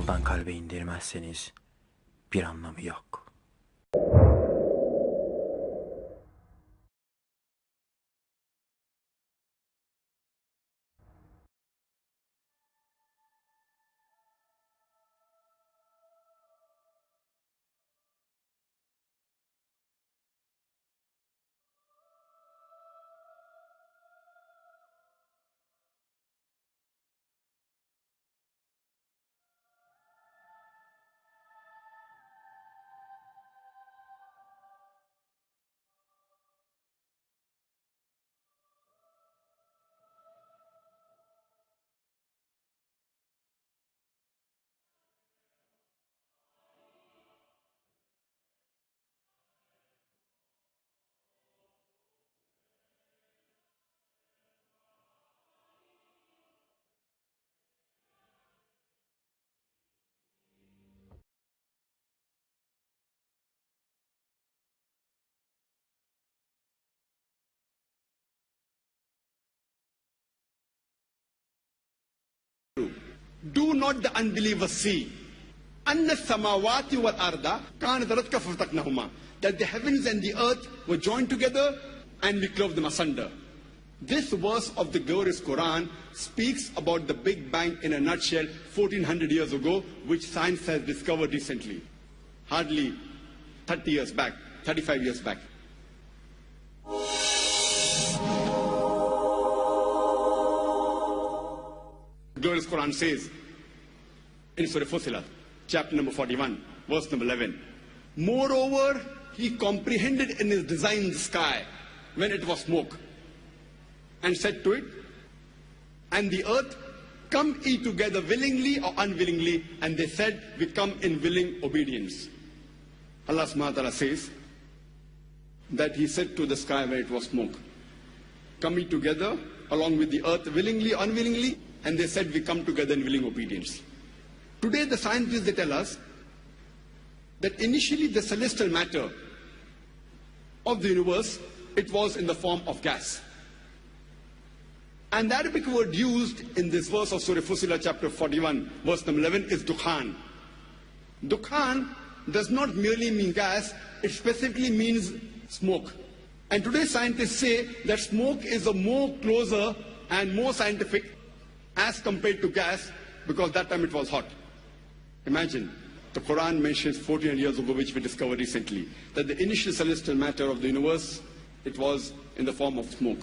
Ruhdan kalbe indirmezseniz bir anlamı yok. Do not the unbelievers see أن السماوات والأرض كانت رتقا ففتقناهما, that the heavens and the earth were joined together and we clove them asunder. This verse of the glorious Quran speaks about the Big Bang in a nutshell 1400 years ago, which science has discovered recently, hardly 30 years back, 35 years back. The glorious Quran says in Surah Fussilat, chapter number 41, verse number 11, moreover, he comprehended in his design the sky when it was smoke, and said to it and the earth, come ye together willingly or unwillingly, and they said, we come in willing obedience. Allah subhanahu wa ta'ala says that he said to the sky when it was smoke, come ye together along with the earth willingly, unwillingly, and they said, we come together in willing obedience. Today the scientists, they tell us that initially the celestial matter of the universe, it was in the form of gas. And the Arabic word used in this verse of Surah Fussilat chapter 41, verse number 11 is dukhan. Dukhan does not merely mean gas, it specifically means smoke. And today scientists say that smoke is a more closer and more scientific as compared to gas, because that time it was hot. Imagine, the Quran mentions 1400 years ago, which we discovered recently, that the initial celestial matter of the universe, it was in the form of smoke.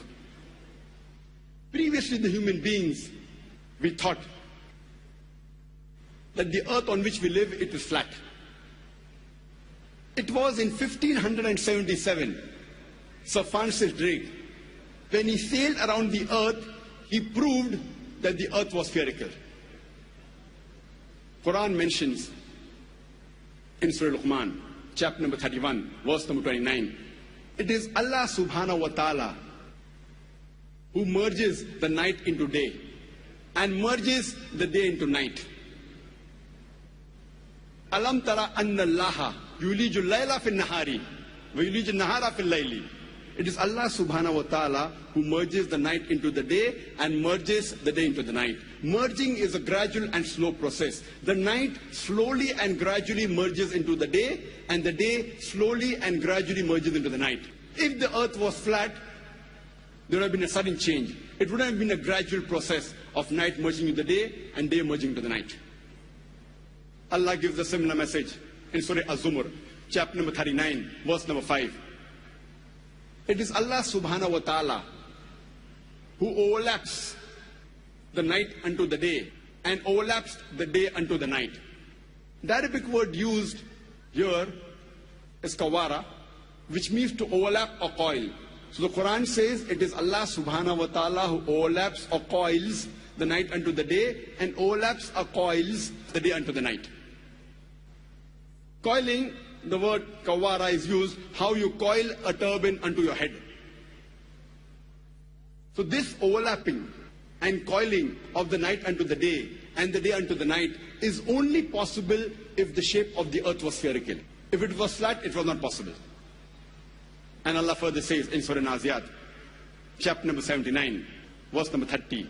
Previously, the human beings, we thought that the earth on which we live, it is flat. It was in 1577, Sir Francis Drake, when he sailed around the earth, he proved that the earth was spherical. Quran mentions in Surah Luqman, chapter number 31, verse number 29, it is Allah subhanahu wa ta'ala who merges the night into day and merges the day into night. Alam tara anna Allaha yuliju layla fil nahari wa yuliju nahara fil layli. It is Allah subhanahu wa ta'ala who merges the night into the day and merges the day into the night. Merging is a gradual and slow process. The night slowly and gradually merges into the day, and the day slowly and gradually merges into the night. If the earth was flat, there would have been a sudden change. It would have been a gradual process of night merging into the day and day merging into the night. Allah gives a similar message in Surah Az-Zumar, chapter number 39, verse number 5. It is Allah subhanahu wa ta'ala who overlaps the night unto the day and overlaps the day unto the night. The Arabic word used here is kawara, which means to overlap or coil. So the Quran says it is Allah subhanahu wa ta'ala who overlaps or coils the night unto the day and overlaps or coils the day unto the night. Coiling, the word kawara is used, how you coil a turban unto your head. So this overlapping and coiling of the night unto the day and the day unto the night is only possible if the shape of the earth was spherical. If it was flat, it was not possible. And Allah further says in Surah Naziat, chapter number 79, verse number 30,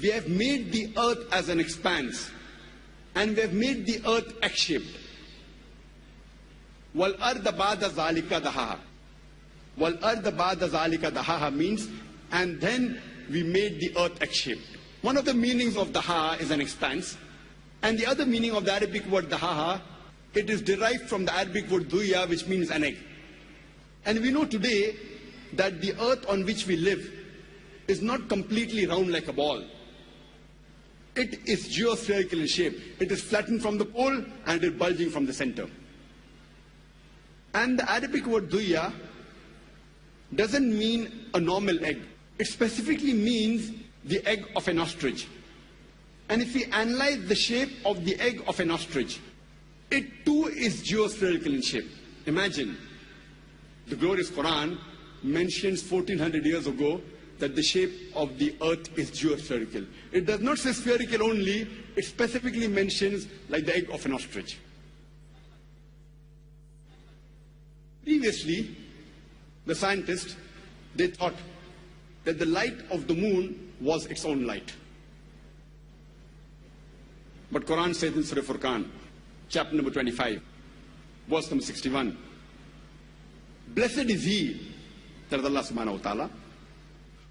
we have made the earth as an expanse and we have made the earth egg-shaped. Wal arda ba'da zalika dahaha. Wal arda ba'da zalika dahaha means, and then we made the earth egg-shaped. One of the meanings of daha is an expanse, and the other meaning of the Arabic word dahaha, it is derived from the Arabic word duya, which means an egg. And we know today that the earth on which we live is not completely round like a ball. It is geospherical in shape. It is flattened from the pole and it is bulging from the center. And the Arabic word duya doesn't mean a normal egg. It specifically means the egg of an ostrich. And if we analyze the shape of the egg of an ostrich, it too is geospherical in shape. Imagine, the glorious Quran mentions 1400 years ago that the shape of the earth is geospherical. It does not say spherical only, it specifically mentions like the egg of an ostrich. Previously, the scientists, they thought that the light of the moon was its own light. But Quran says in Surah Furqan, chapter number 25, verse number 61, blessed is he, that is Allah subhanahu wa ta'ala,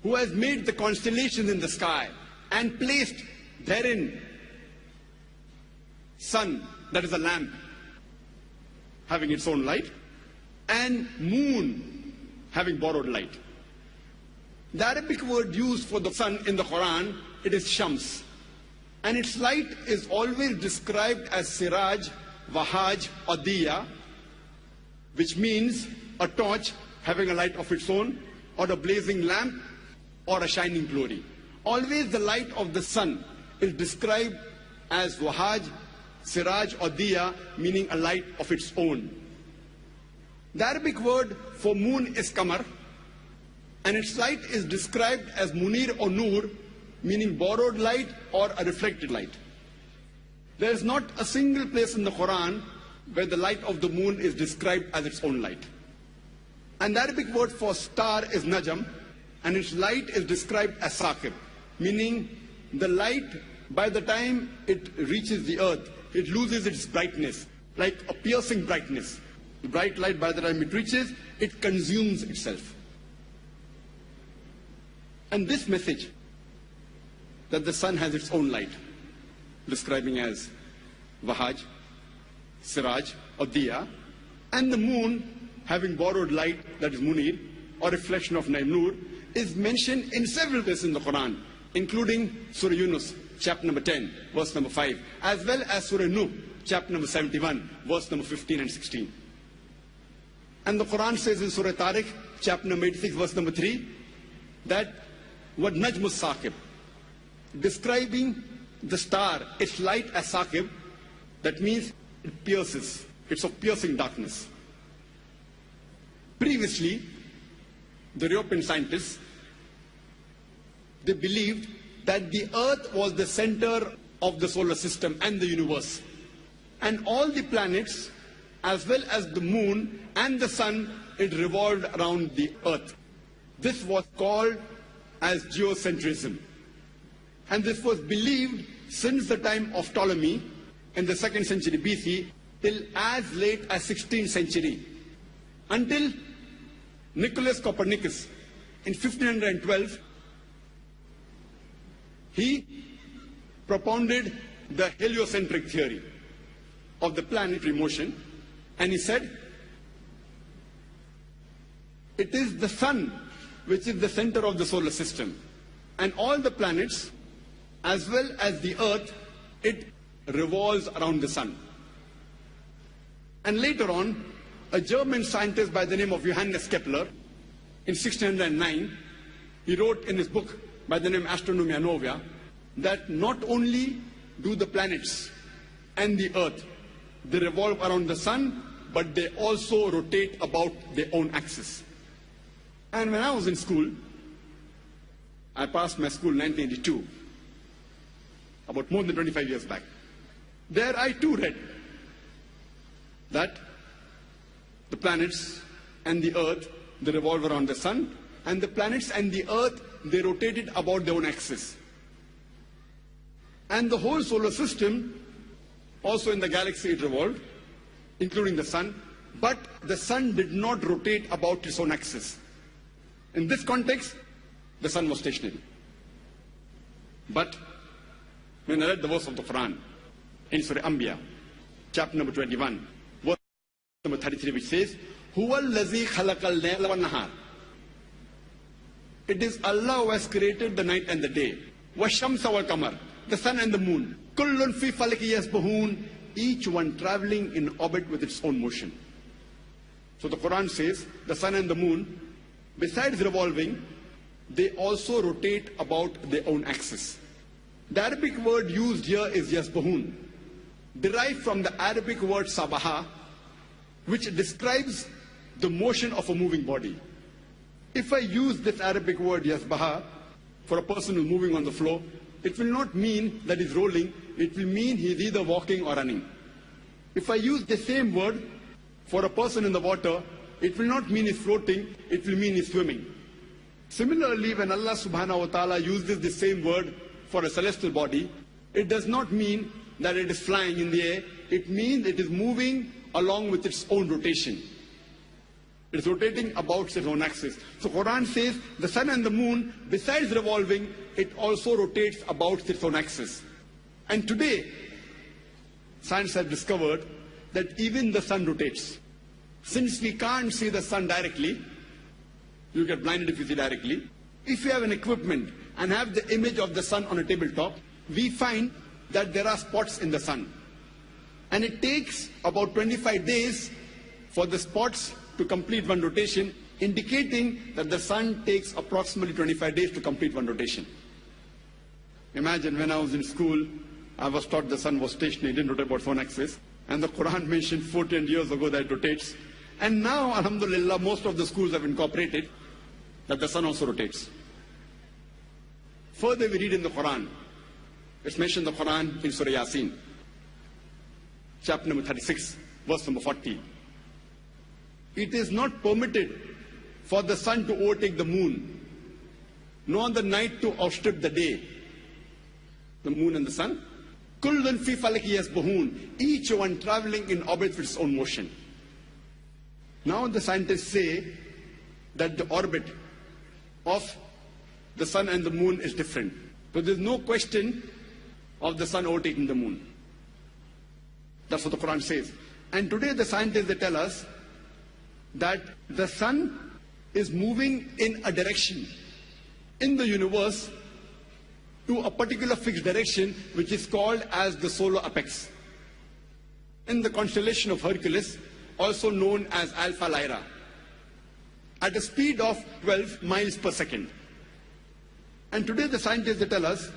who has made the constellations in the sky and placed therein sun, that is a lamp, having its own light, and moon, having borrowed light. The Arabic word used for the sun in the Quran, it is shams. And its light is always described as siraj, wahaj, or diya, which means a torch having a light of its own, or a blazing lamp, or a shining glory. Always the light of the sun is described as wahaj, siraj, or diya, meaning a light of its own. The Arabic word for moon is qamar, and its light is described as munir or nur, meaning borrowed light or a reflected light. There is not a single place in the Quran where the light of the moon is described as its own light. And the Arabic word for star is najam, and its light is described as zakir, meaning the light, by the time it reaches the earth, it loses its brightness, like a piercing brightness. The bright light, by the time it reaches, it consumes itself. And this message, that the sun has its own light, describing as wahaj, siraj, or diya, and the moon having borrowed light, that is munir, or reflection of nur, is mentioned in several places in the Quran, including Surah Yunus, chapter number 10, verse number 5, as well as Surah Nuh, chapter number 71, verse number 15 and 16. And the Quran says in Surah Tariq, chapter number 86, verse number 3, that what najmus saqib, describing the star, its light as saqib, that means it pierces, it's of piercing darkness. Previously, the European scientists, they believed that the earth was the center of the solar system and the universe. And all the planets, as well as the moon and the sun, it revolved around the earth. This was called as geocentrism. And this was believed since the time of Ptolemy in the 2nd century BC till as late as 16th century, until Nicholas Copernicus in 1512, he propounded the heliocentric theory of the planetary motion, and he said it is the sun which is the center of the solar system, and all the planets as well as the earth, it revolves around the sun. And later on, a German scientist by the name of Johannes Kepler, in 1609, he wrote in his book by the name Astronomia Novia, that not only do the planets and the earth, they revolve around the sun, but they also rotate about their own axis. And when I was in school, I passed my school in 1982, about more than 25 years back. There I too read that the planets and the earth, they revolve around the sun, and the planets and the earth, they rotated about their own axis. And the whole solar system also in the galaxy it revolved, including the sun, but the sun did not rotate about its own axis. In this context, the sun was stationary. But when I read the verse of the Quran in Surah Anbiya, chapter number 21, verse number 33, which says, Huwa allazi khalaqal layla wan nahar. It is Allah who has created the night and the day. Washamsa wal qamar, the sun and the moon. Kullun fi falaki yasbahun, each one traveling in orbit with its own motion. So the Quran says the sun and the moon, besides revolving, they also rotate about their own axis. The Arabic word used here is yasbahun, derived from the Arabic word sabaha, which describes the motion of a moving body. If I use this Arabic word yasbaha for a person who's moving on the floor, it will not mean that he's rolling, it will mean he's either walking or running. If I use the same word for a person in the water, it will not mean he's floating, it will mean he's swimming. Similarly, when Allah subhanahu wa ta'ala uses the same word for a celestial body, it does not mean that it is flying in the air, it means it is moving along with its own rotation. It is rotating about its own axis. So Quran says the sun and the moon, besides revolving, it also rotates about its own axis. And today, science has discovered that even the sun rotates. Since we can't see the sun directly, you get blinded if you see directly. If you have an equipment and have the image of the sun on a tabletop, we find that there are spots in the sun. And it takes about 25 days for the spots to complete one rotation, indicating that the sun takes approximately 25 days to complete one rotation. Imagine when I was in school, I was taught the sun was stationary, it didn't rotate about its own axis. And the Quran mentioned 14 years ago that it rotates. And now, alhamdulillah, most of the schools have incorporated that the sun also rotates. Further, we read in the Quran, it's mentioned in the Quran in Surah Yasin, chapter number 36, verse number 40. It is not permitted for the sun to overtake the moon, nor the night to outstrip the day. The moon and the sun. Kullun fi falaki yasbahun, each one traveling in orbit with its own motion. Now the scientists say that the orbit of the sun and the moon is different. So there's no question of the sun overtaking the moon. That's what the Quran says. And today the scientists, they tell us that the sun is moving in a direction in the universe to a particular fixed direction, which is called as the solar apex. In the constellation of Hercules, also known as Alpha Lyra, at a speed of 12 miles per second. And today the scientists, they tell us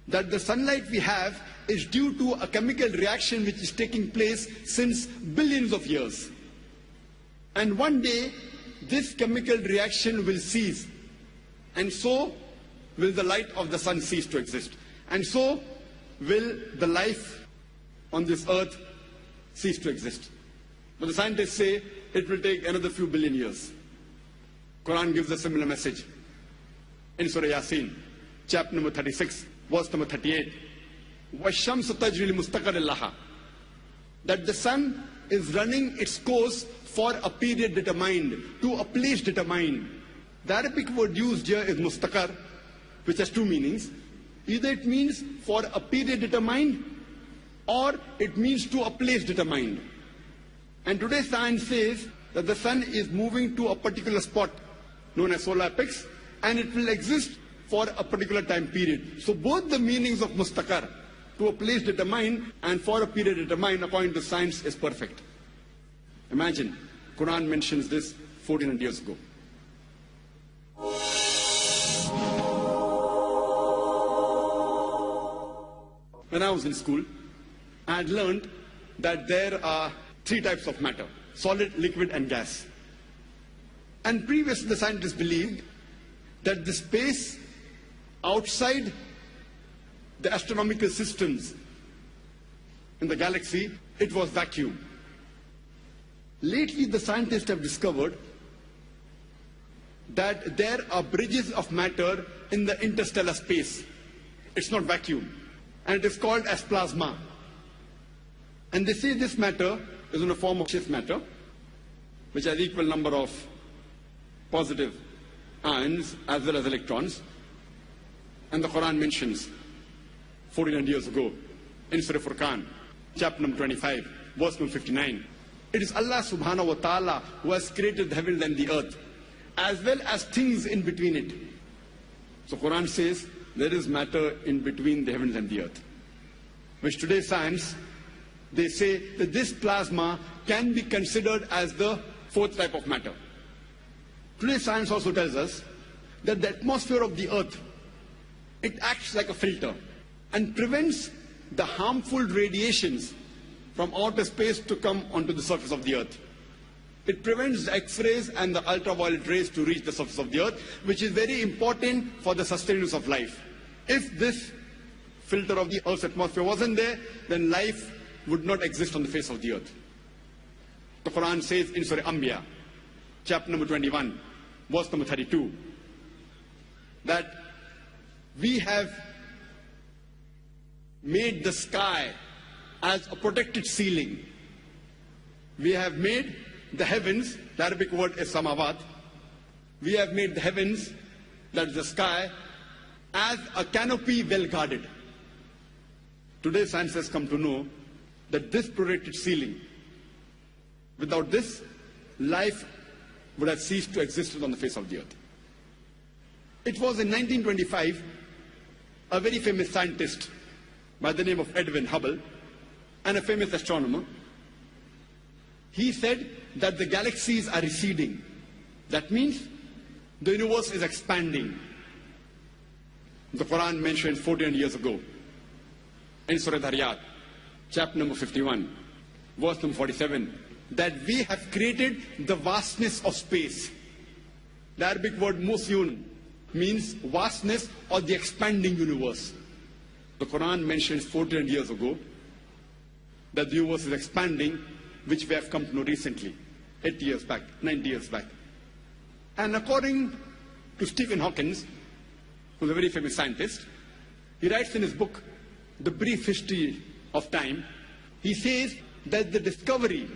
that the sunlight we have is due to a chemical reaction which is taking place since billions of years. And one day, this chemical reaction will cease. And so will the light of the sun cease to exist. And so will the life on this earth cease to exist. But the scientists say it will take another few billion years. Quran gives a similar message. In Surah Yasin, chapter number 36, verse number 38. وَالشَّمْسُ تَجْرِي لِمُسْتَقَرٍ لَهَا, that the sun is running its course for a period determined, to a place determined. The Arabic word used here is mustaqar, which has two meanings. Either it means for a period determined, or it means to a place determined. And today science says that the sun is moving to a particular spot known as solar apex, and it will exist for a particular time period. So both the meanings of mustaqar, to a place determined and for a period determined according to science, is perfect. Imagine, Quran mentions this 1400 years ago. When I was in school, I had learned that there are three types of matter: solid, liquid, and gas. And previously the scientists believed that the space outside the astronomical systems in the galaxy, it was vacuum. Lately the scientists have discovered that there are bridges of matter in the interstellar space. It's not vacuum, and it is called as plasma. And they say this matter is in a form of shift matter, which has equal number of positive ions as well as electrons. And the Quran mentions 1400 years ago in Surah Furqan, chapter number 25, verse number 59. It is Allah subhanahu wa ta'ala who has created the heavens and the earth, as well as things in between it. So Quran says there is matter in between the heavens and the earth, which today's science, they say that this plasma can be considered as the fourth type of matter. Today's science also tells us that the atmosphere of the earth, it acts like a filter and prevents the harmful radiations from outer space to come onto the surface of the earth. It prevents the X-rays and the ultraviolet rays to reach the surface of the earth, which is very important for the sustenance of life. If this filter of the earth's atmosphere wasn't there, then life would not exist on the face of the earth. The Quran says in Surah Anbiya, chapter number 21, verse number 32, that we have made the sky as a protected ceiling. We have made the heavens, the Arabic word is samawat. We have made the heavens, that is the sky, as a canopy well guarded. Today science has come to know that this protected ceiling, without this, life would have ceased to exist on the face of the earth. It was in 1925, a very famous scientist by the name of Edwin Hubble, and a famous astronomer, he said that the galaxies are receding. That means the universe is expanding. The Quran mentioned 1400 years ago in Surah Dhariyat, chapter number 51, verse number 47, that we have created the vastness of space. The Arabic word musyun means vastness or the expanding universe. The Quran mentions 1400 years ago that the universe is expanding, which we have come to know recently, 80 years back, 90 years back. And according to Stephen Hawking, who's a very famous scientist, he writes in his book, The Brief History of Time, he says that the discovery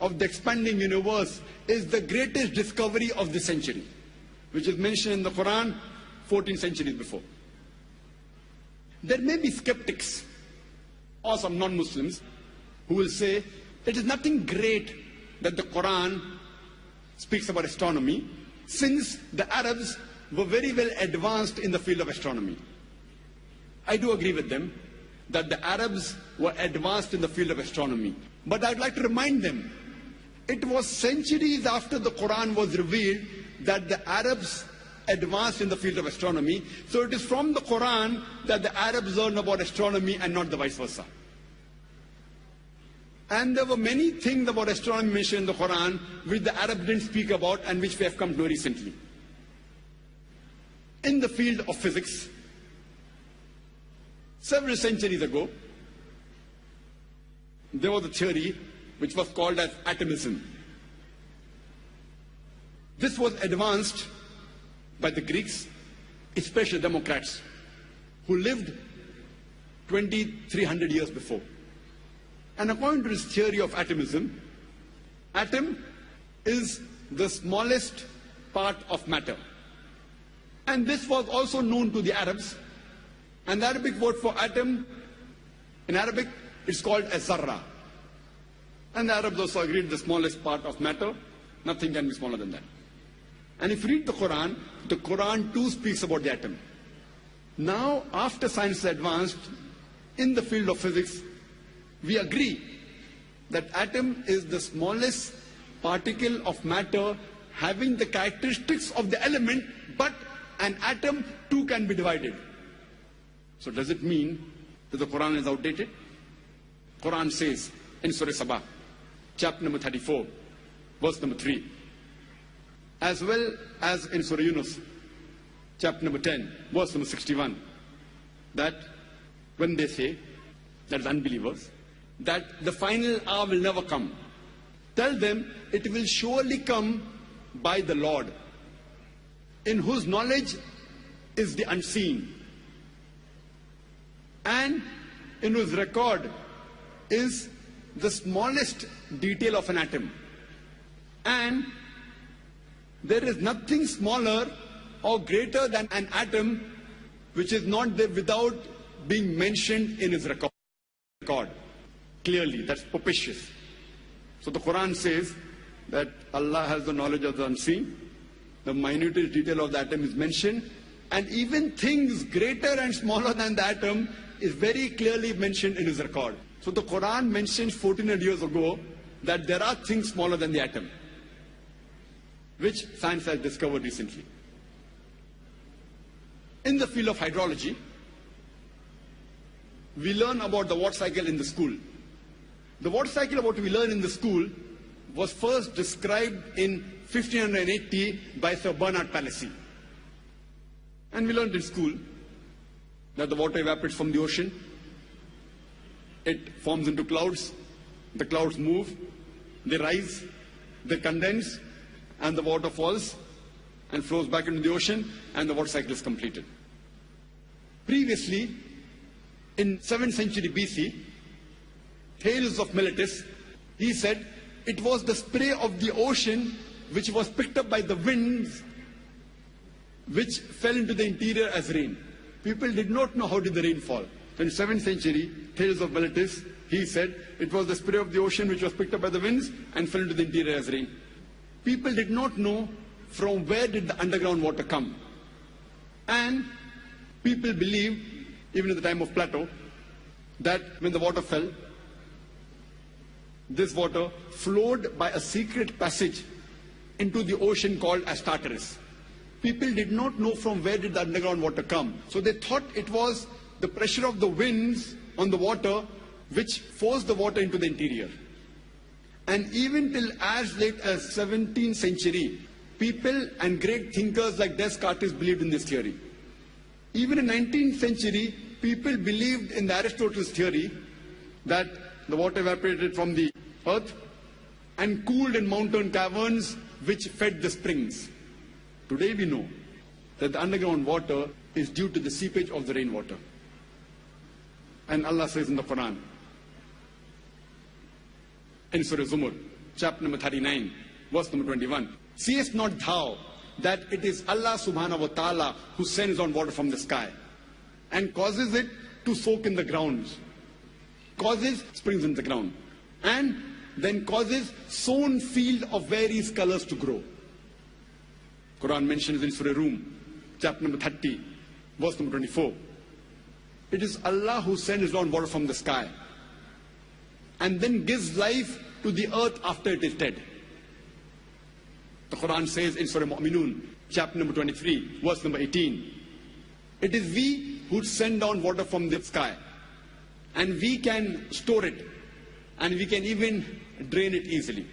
of the expanding universe is the greatest discovery of the century, which is mentioned in the Quran 14 centuries before. There may be skeptics or some non-Muslims who will say it is nothing great that the Quran speaks about astronomy, since the Arabs were very well advanced in the field of astronomy. I do agree with them that the Arabs were advanced in the field of astronomy. But I'd like to remind them, it was centuries after the Quran was revealed that the Arabs advanced in the field of astronomy. So it is from the Quran that the Arabs learn about astronomy and not the vice versa. And there were many things about astronomy mentioned in the Quran which the Arabs didn't speak about and which we have come to know recently. In the field of physics, several centuries ago, there was a theory which was called as atomism. This was advanced by the Greeks, especially Democrats, who lived 2,300 years before. And according to this theory of atomism, atom is the smallest part of matter. And this was also known to the Arabs. And the Arabic word for atom, in Arabic, it's called a zarra. And the Arabs also agreed the smallest part of matter, nothing can be smaller than that. And if you read the Quran too speaks about the atom. Now, after science advanced in the field of physics, we agree that atom is the smallest particle of matter having the characteristics of the element, but an atom too can be divided. So does it mean that the Quran is outdated? Quran says in Surah Sabah, chapter number 34, verse number 3, as well as in Surah Yunus, chapter number 10, verse number 61, that when they say, that is unbelievers, that the final hour will never come, tell them it will surely come by the Lord, in whose knowledge is the unseen, and in whose record is the smallest detail of an atom. And there is nothing smaller or greater than an atom which is not there without being mentioned in his record. Clearly, that's propitious. So the Quran says that Allah has the knowledge of the unseen. The minutest detail of the atom is mentioned. And even things greater and smaller than the atom is very clearly mentioned in his record. So the Quran mentions 1400 years ago that there are things smaller than the atom, which science has discovered recently. In the field of hydrology, we learn about the water cycle in the school. The water cycle, what we learn in the school, was first described in 1580 by Sir Bernard Palissy. And we learned in school that the water evaporates from the ocean, it forms into clouds, the clouds move, they rise, they condense, and the water falls and flows back into the ocean, and the water cycle is completed. Previously, in 7th century BC, Thales of Miletus, he said it was the spray of the ocean which was picked up by the winds which fell into the interior as rain. People did not know how did the rain fall. So in 7th century, Thales of Miletus, he said it was the spray of the ocean which was picked up by the winds and fell into the interior as rain. People did not know from where did the underground water come. And people believed, even at the time of Plato, that when the water fell, this water flowed by a secret passage into the ocean called as Tartarus. People did not know from where did the underground water come. So they thought it was the pressure of the winds on the water which forced the water into the interior. And even till as late as 17th century, people and great thinkers like Descartes believed in this theory. Even in 19th century, people believed in the Aristotle's theory that the water evaporated from the earth and cooled in mountain caverns which fed the springs. Today we know that the underground water is due to the seepage of the rainwater. And Allah says in the Quran, in Surah Zumar, chapter number 39, verse number 21, seest not thou that it is Allah subhanahu wa ta'ala who sends down water from the sky and causes it to soak in the grounds, causes springs in the ground, and then causes sown field of various colors to grow. Quran mentions in Surah Rum, chapter number 30, verse number 24. It is Allah who sends down water from the sky and then gives life to the earth after it is dead. The Quran says in Surah Mu'minun, chapter number 23, verse number 18, it is we who send down water from the sky, and we can store it, and we can even drain it easily.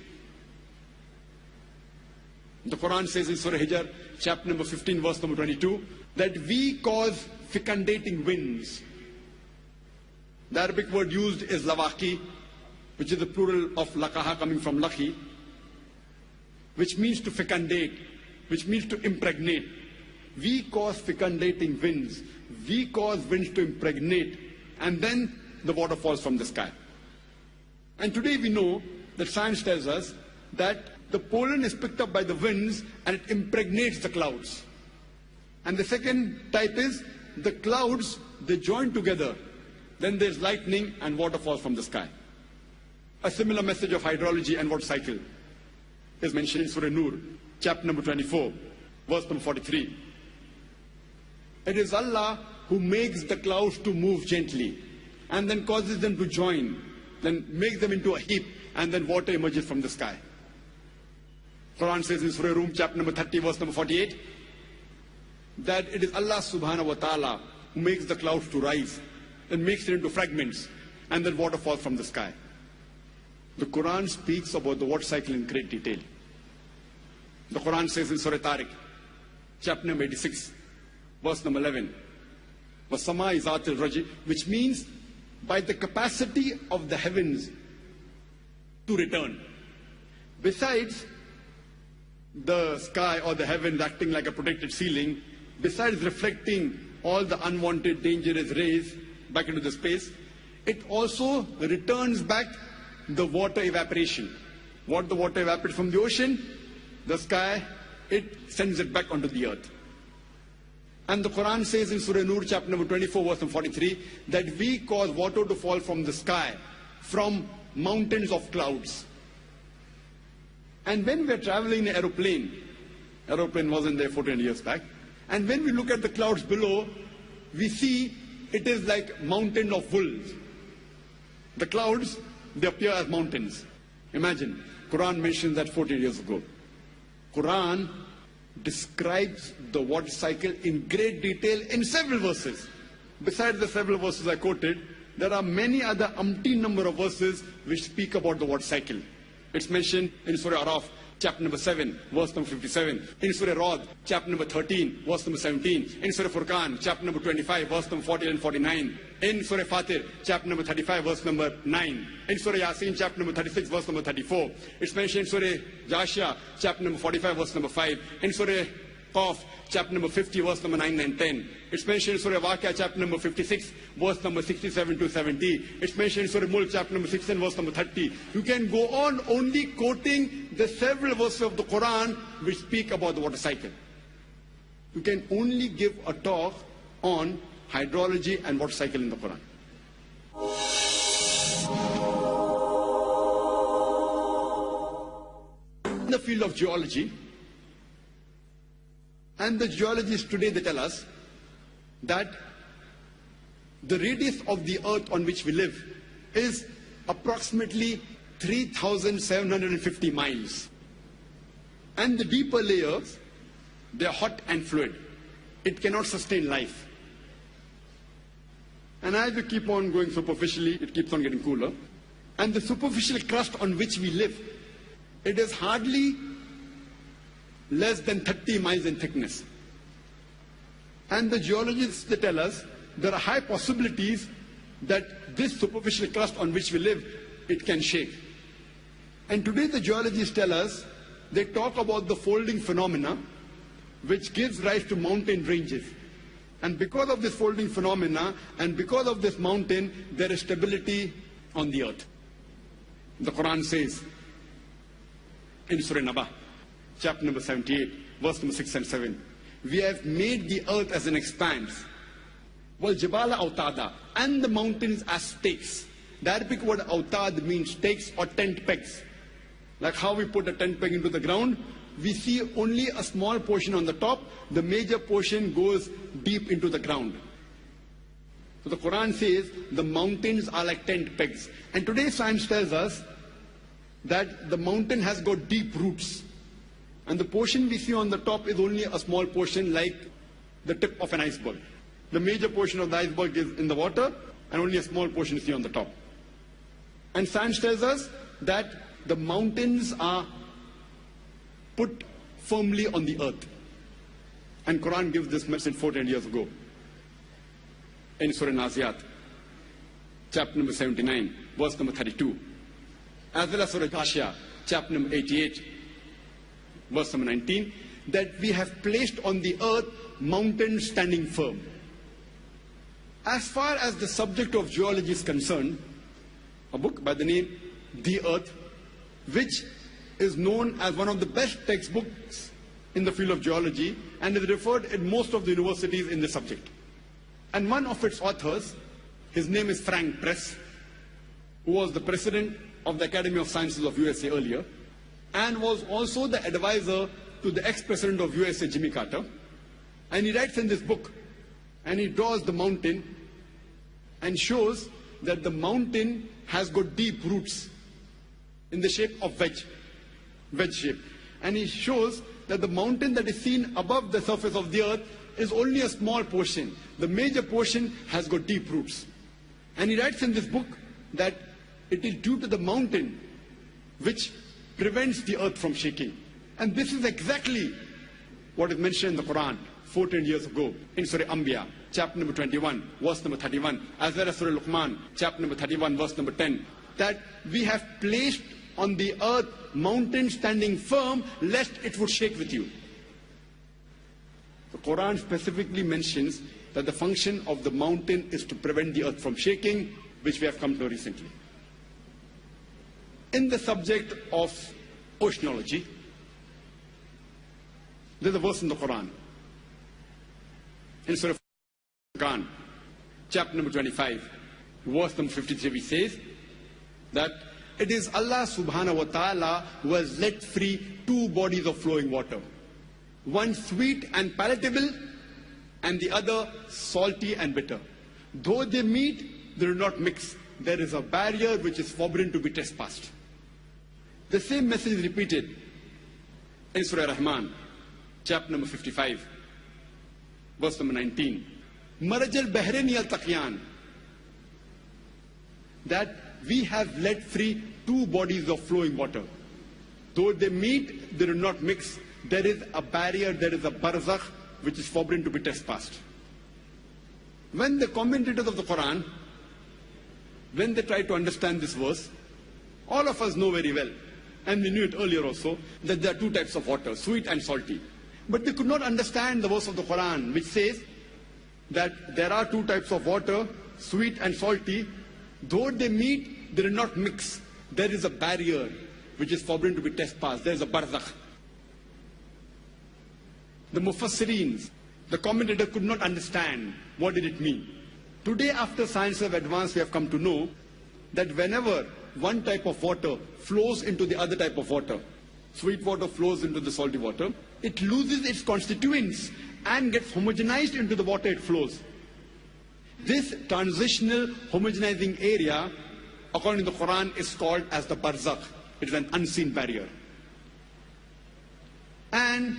The Quran says in Surah Hijr, chapter number 15, verse number 22, that we cause fecundating winds. The Arabic word used is lawaki, which is the plural of lakaha, coming from laki, which means to fecundate, which means to impregnate. We cause fecundating winds. We cause winds to impregnate, and then the water falls from the sky. And today we know that science tells us that the pollen is picked up by the winds and it impregnates the clouds. And the second type is the clouds, they join together. Then there's lightning and water falls from the sky. A similar message of hydrology and water cycle is mentioned in Surah Nur, chapter number 24, verse number 43. It is Allah who makes the clouds to move gently and then causes them to join, then makes them into a heap, and then water emerges from the sky. Quran says in Surah Rum, chapter number 30, verse number 48, that it is Allah subhanahu wa ta'ala who makes the clouds to rise, then makes it into fragments, and then water falls from the sky. The Quran speaks about the water cycle in great detail. The Quran says in Surah Tariq, chapter number 86, verse number 11, وَسَمَاءِ ذَاتِ الرَّجِّ, which means by the capacity of the heavens to return. Besides the sky or the heavens acting like a protected ceiling, besides reflecting all the unwanted dangerous rays back into the space, it also returns back the water evaporation. What the water evaporates from the ocean, the sky, it sends it back onto the earth. And the Quran says in Surah Nur, chapter number 24, verse number 43, that we cause water to fall from the sky, from mountains of clouds. And when we are traveling in an aeroplane wasn't there 14 years back, and when we look at the clouds below, we see it is like mountain of wolves. The clouds, they appear as mountains. Imagine, Quran mentions that 14 years ago. Quran describes the water cycle in great detail in several verses. Besides the several verses I quoted, there are many other umpteen number of verses which speak about the water cycle. It's mentioned in Surah Araf, chapter number 7, verse number 57. In Surah Rad, chapter number 13, verse number 17. In Surah Furqan, chapter number 25, verse number 40 and 49. In Surah Fatir, chapter number 35, verse number 9. In Surah Yasin, chapter number 36, verse number 34. It's mentioned in Surah Jashia, chapter number 45, verse number 5. In Surah Qaf, chapter number 50, verse number 9 and 10. It's mentioned in Surah Waqia, chapter number 56, verse number 67 to 70. It's mentioned in Surah Mulk, chapter number 16, verse number 30. You can go on only quoting the several verses of the Quran which speak about the water cycle. You can only give a talk on hydrology and water cycle in the Quran. In the field of geology, and the geologists today, they tell us that the radius of the earth on which we live is approximately 3,750 miles. And the deeper layers, they are hot and fluid. It cannot sustain life. And as we keep on going superficially, it keeps on getting cooler. And the superficial crust on which we live, it is hardly less than 30 miles in thickness. And the geologists, they tell us there are high possibilities that this superficial crust on which we live, it can shake. And today the geologists tell us, they talk about the folding phenomena which gives rise to mountain ranges. And because of this folding phenomena and because of this mountain, there is stability on the earth. The Quran says in Surah Naba, chapter number 78, verse number 6 and 7. We have made the earth as an expanse. Wal jibala autada, and the mountains as stakes. The Arabic word autad means stakes or tent pegs. Like how we put a tent peg into the ground, we see only a small portion on the top, the major portion goes deep into the ground. So the Quran says the mountains are like tent pegs. And today science tells us that the mountain has got deep roots. And the portion we see on the top is only a small portion, like the tip of an iceberg. The major portion of the iceberg is in the water, and only a small portion is see on the top. And science tells us that the mountains are put firmly on the earth. And Quran gives this message 14 years ago. In Surah Naziat, chapter number 79, verse number 32. As well as Surah Jashia, chapter number 88, verse number 19, that we have placed on the earth mountains standing firm. As far as the subject of geology is concerned, a book by the name The Earth, which is known as one of the best textbooks in the field of geology and is referred in most of the universities in the subject. And one of its authors, his name is Frank Press, who was the president of the Academy of Sciences of USA earlier, and was also the advisor to the ex-president of USA, Jimmy Carter. And he writes in this book, and he draws the mountain and shows that the mountain has got deep roots in the shape of wedge shape. And he shows that the mountain that is seen above the surface of the earth is only a small portion. The major portion has got deep roots. And he writes in this book that it is due to the mountain which prevents the earth from shaking. And this is exactly what is mentioned in the Quran 14 years ago in Surah Anbiya, chapter number 21, verse number 31, as well as Surah Luqman, chapter number 31, verse number 10, that we have placed on the earth mountains standing firm, lest it would shake with you. The Quran specifically mentions that the function of the mountain is to prevent the earth from shaking, which we have come to know recently. In the subject of oceanology, there's a verse in the Quran. In Surah Quran, chapter number 25, verse number 53, which says that it is Allah subhanahu wa ta'ala who has let free two bodies of flowing water. One sweet and palatable, and the other salty and bitter. Though they meet, they do not mix. There is a barrier which is forbidden to be trespassed. The same message is repeated in Surah Rahman, chapter number 55, verse number 19. Marajal Bahrain yaltaqiyan, that we have let free two bodies of flowing water. Though they meet, they do not mix. There is a barrier, there is a barzakh, which is forbidden to be trespassed. When the commentators of the Quran, when they try to understand this verse, all of us know very well, and we knew it earlier also, that there are two types of water, sweet and salty. But they could not understand the verse of the Quran, which says that there are two types of water, sweet and salty. Though they meet, they do not mix. There is a barrier which is forbidden to be trespassed. There is a barzakh. The mufassireens, the commentator, could not understand what did it mean. Today, after science have advanced, we have come to know that whenever one type of water flows into the other type of water, sweet water flows into the salty water, it loses its constituents and gets homogenized into the water it flows. This transitional homogenizing area, according to the Quran, is called as the barzakh. It is an unseen barrier. And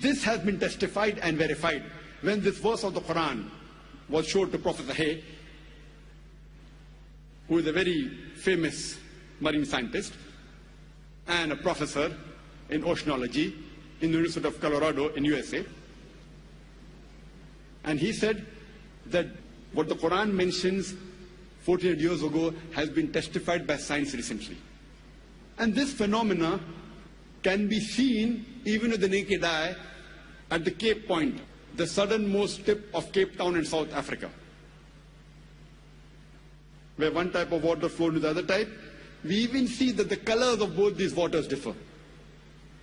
this has been testified and verified. When this verse of the Quran was showed to Professor Hay, who is a very famous marine scientist and a professor in oceanology in the University of Colorado in USA. And he said that what the Quran mentions 1400 years ago has been testified by science recently. And this phenomena can be seen even with the naked eye at the Cape Point, the southernmost tip of Cape Town in South Africa, where one type of water flows to the other type. We even see that the colors of both these waters differ.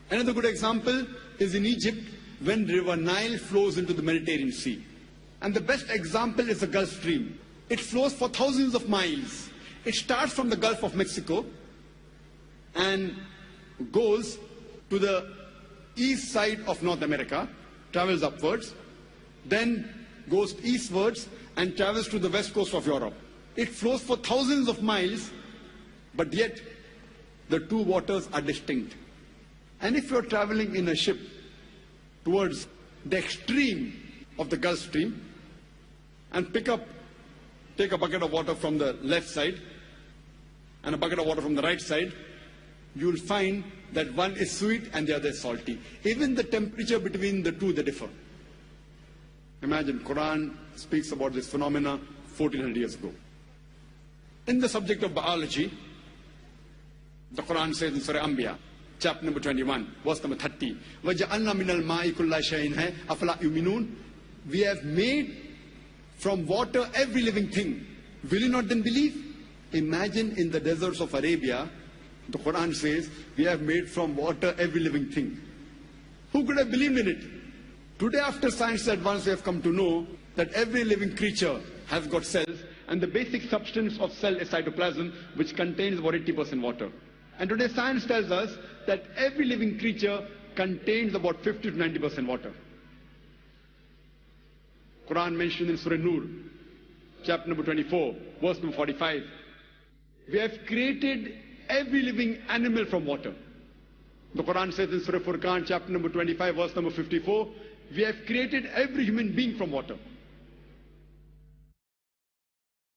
Another good example is in Egypt, when River Nile flows into the Mediterranean Sea. And the best example is the Gulf Stream. It flows for thousands of miles. It starts from the Gulf of Mexico and goes to the east side of North America, travels upwards, then goes eastwards and travels to the west coast of Europe. It flows for thousands of miles, but yet the two waters are distinct. And if you're traveling in a ship towards the extreme of the Gulf Stream and take a bucket of water from the left side and a bucket of water from the right side, you'll find that one is sweet and the other is salty. Even the temperature between the two, they differ. Imagine, Quran speaks about this phenomena 1400 years ago. In the subject of biology, the Quran says in Surah Anbiya, chapter number 21, verse number 30, وَجَعَلْنَا مِنَ الْمَاءِ كُلَّ شَيْءٍ أَفَلَا يُؤْمِنُونَ. We have made from water every living thing. Will you not then believe? Imagine in the deserts of Arabia, the Quran says, we have made from water every living thing. Who could have believed in it? Today, after science advance, we have come to know that every living creature has got cells, and the basic substance of cell is cytoplasm, which contains about 80% water. And today, science tells us that every living creature contains about 50 to 90% water. Quran mentioned in Surah Nur, chapter number 24, verse number 45, we have created every living animal from water. The Quran says in Surah Furqan, chapter number 25, verse number 54, we have created every human being from water.